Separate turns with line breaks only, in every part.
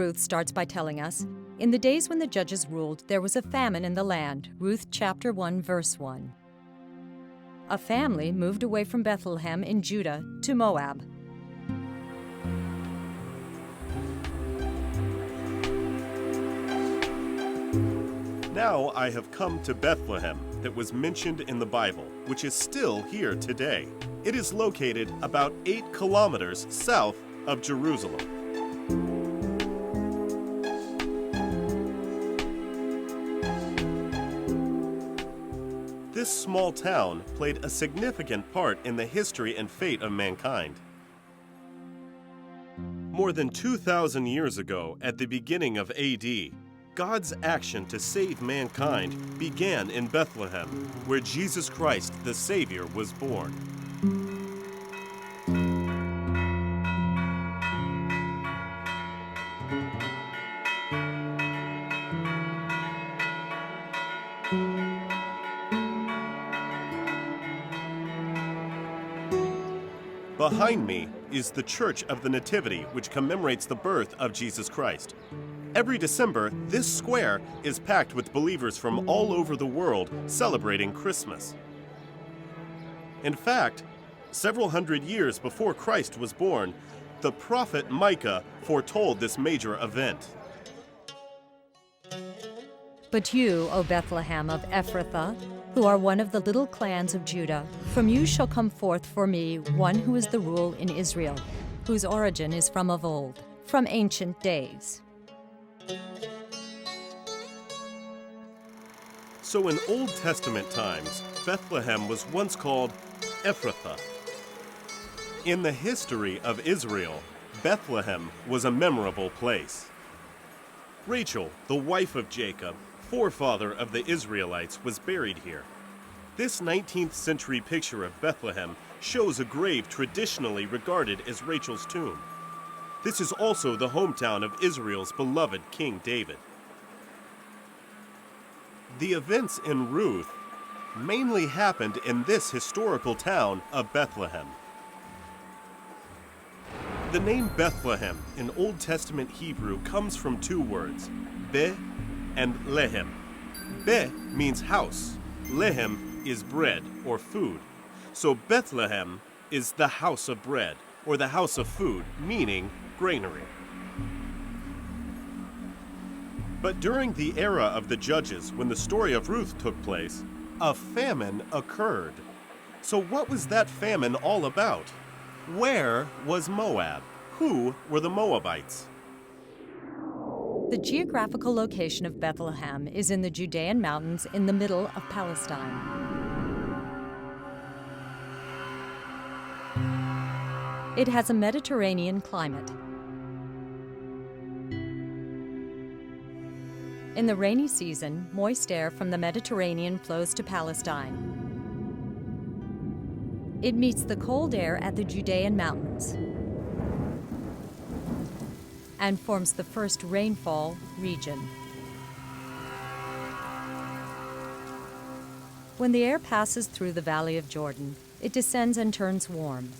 Ruth starts by telling us, in the days when the judges ruled, there was a famine in the land. Ruth chapter 1, verse 1. A family moved away from Bethlehem in Judah to Moab.
Now I have come to Bethlehem that was mentioned in the Bible, which is still here today. It is located about 8 kilometers south of Jerusalem. This small town played a significant part in the history and fate of mankind. More than 2,000 years ago, at the beginning of AD, God's action to save mankind began in Bethlehem, where Jesus Christ, the Savior, was born. Behind me is the Church of the Nativity, which commemorates the birth of Jesus Christ. Every December, this square is packed with believers from all over the world celebrating Christmas. In fact, several hundred years before Christ was born, the prophet Micah foretold this major event.
But you, O Bethlehem of Ephrathah, who are one of the little clans of Judah, from you shall come forth for me one who is the rule in Israel, whose origin is from of old, from ancient days.
So in Old Testament times, Bethlehem was once called Ephrathah. In the history of Israel, Bethlehem was a memorable place. Rachel, the wife of Jacob, forefather of the Israelites, was buried here. This 19th century picture of Bethlehem shows a grave traditionally regarded as Rachel's tomb. This is also the hometown of Israel's beloved King David. The events in Ruth mainly happened in this historical town of Bethlehem. The name Bethlehem in Old Testament Hebrew comes from two words, be and lehem. Be means house, lehem is bread or food. So Bethlehem is the house of bread or the house of food, meaning granary. But during the era of the Judges, when the story of Ruth took place, a famine occurred. So what was that famine all about? Where was Moab? Who were the Moabites?
The geographical location of Bethlehem is in the Judean mountains in the middle of Palestine. It has a Mediterranean climate. In the rainy season, moist air from the Mediterranean flows to Palestine. It meets the cold air at the Judean mountains and forms the first rainfall region. When the air passes through the Valley of Jordan, it descends and turns warm.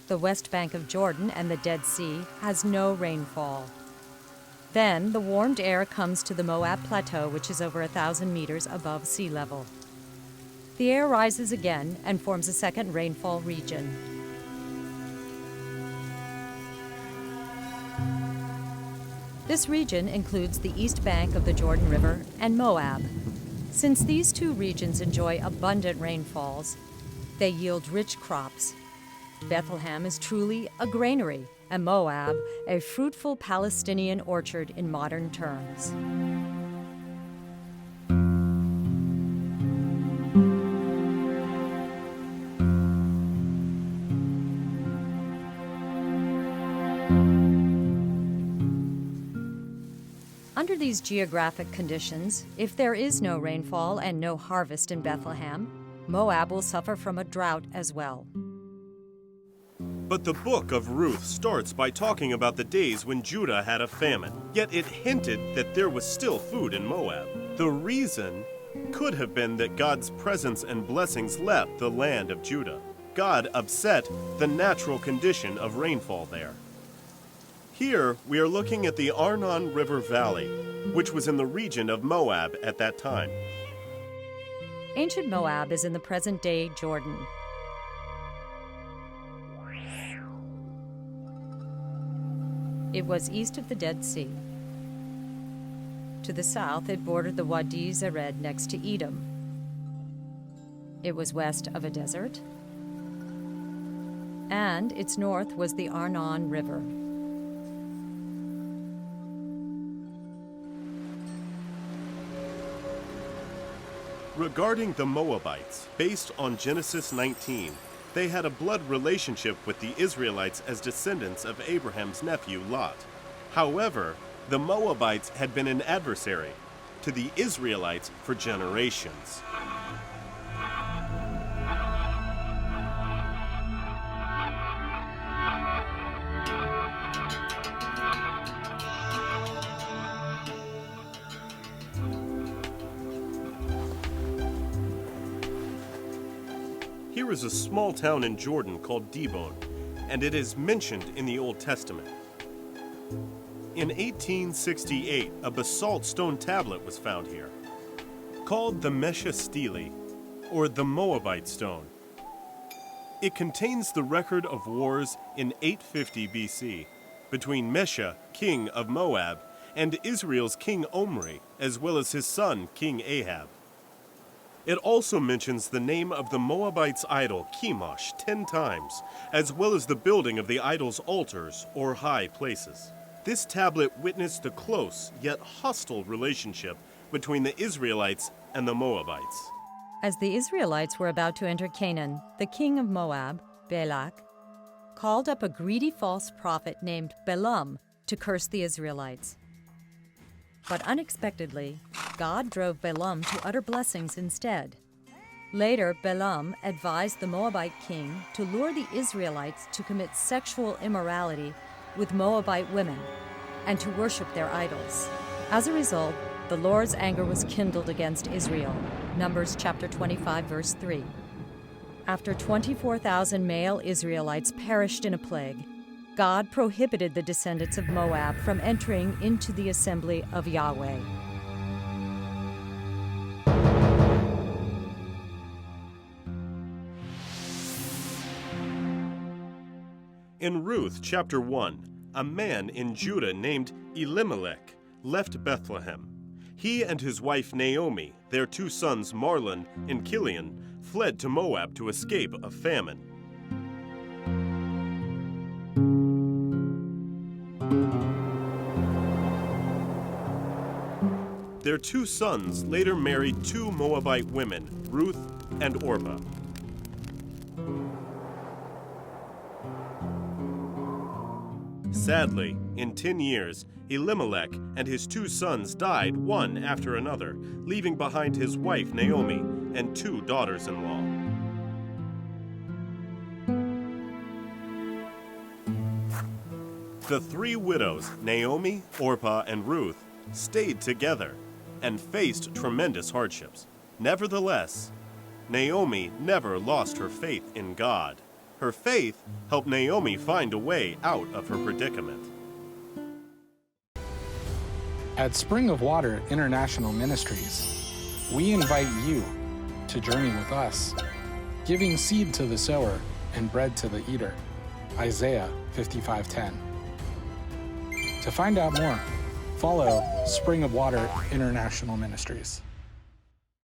The west bank of Jordan and the Dead Sea has no rainfall. Then the warmed air comes to the Moab Plateau, which is over 1,000 meters above sea level. The air rises again and forms a second rainfall region. This region includes the east bank of the Jordan River and Moab. Since these two regions enjoy abundant rainfalls, they yield rich crops. Bethlehem is truly a granary, and Moab a fruitful Palestinian orchard in modern terms. Under these geographic conditions, if there is no rainfall and no harvest in Bethlehem, Moab will suffer from a drought as well.
But the book of Ruth starts by talking about the days when Judah had a famine, yet it hinted that there was still food in Moab. The reason could have been that God's presence and blessings left the land of Judah. God upset the natural condition of rainfall there. Here, we are looking at the Arnon River Valley, which was in the region of Moab at that time.
Ancient Moab is in the present-day Jordan. It was east of the Dead Sea. To the south, it bordered the Wadi Zered next to Edom. It was west of a desert, and its north was the Arnon River.
Regarding the Moabites, based on Genesis 19, they had a blood relationship with the Israelites as descendants of Abraham's nephew Lot. However, the Moabites had been an adversary to the Israelites for generations. Here is a small town in Jordan called Dibon, and it is mentioned in the Old Testament. In 1868, a basalt stone tablet was found here, called the Mesha Stele, or the Moabite stone. It contains the record of wars in 850 BC between Mesha, king of Moab, and Israel's king Omri, as well as his son, King Ahab. It also mentions the name of the Moabites' idol, Chemosh, 10 times, as well as the building of the idol's altars, or high places. This tablet witnessed the close yet hostile relationship between the Israelites and the Moabites.
As the Israelites were about to enter Canaan, the king of Moab, Balak, called up a greedy false prophet named Balaam to curse the Israelites. But unexpectedly, God drove Balaam to utter blessings instead. Later, Balaam advised the Moabite king to lure the Israelites to commit sexual immorality with Moabite women and to worship their idols. As a result, the Lord's anger was kindled against Israel. Numbers chapter 25, verse 3. After 24,000 male Israelites perished in a plague, God prohibited the descendants of Moab from entering into the assembly of Yahweh.
In Ruth chapter 1, a man in Judah named Elimelech left Bethlehem. He and his wife Naomi, their 2 sons Marlon and Kilian, fled to Moab to escape a famine. Their 2 sons later married 2 Moabite women, Ruth and Orpah. Sadly, in 10 years, Elimelech and his 2 sons died one after another, leaving behind his wife Naomi and 2 daughters-in-law. The 3 widows, Naomi, Orpah, and Ruth, stayed together and faced tremendous hardships. Nevertheless, Naomi never lost her faith in God. Her faith helped Naomi find a way out of her predicament.
At Spring of Water International Ministries, we invite you to journey with us, giving seed to the sower and bread to the eater. Isaiah 55:10. To find out more, follow Spring of Water International Ministries.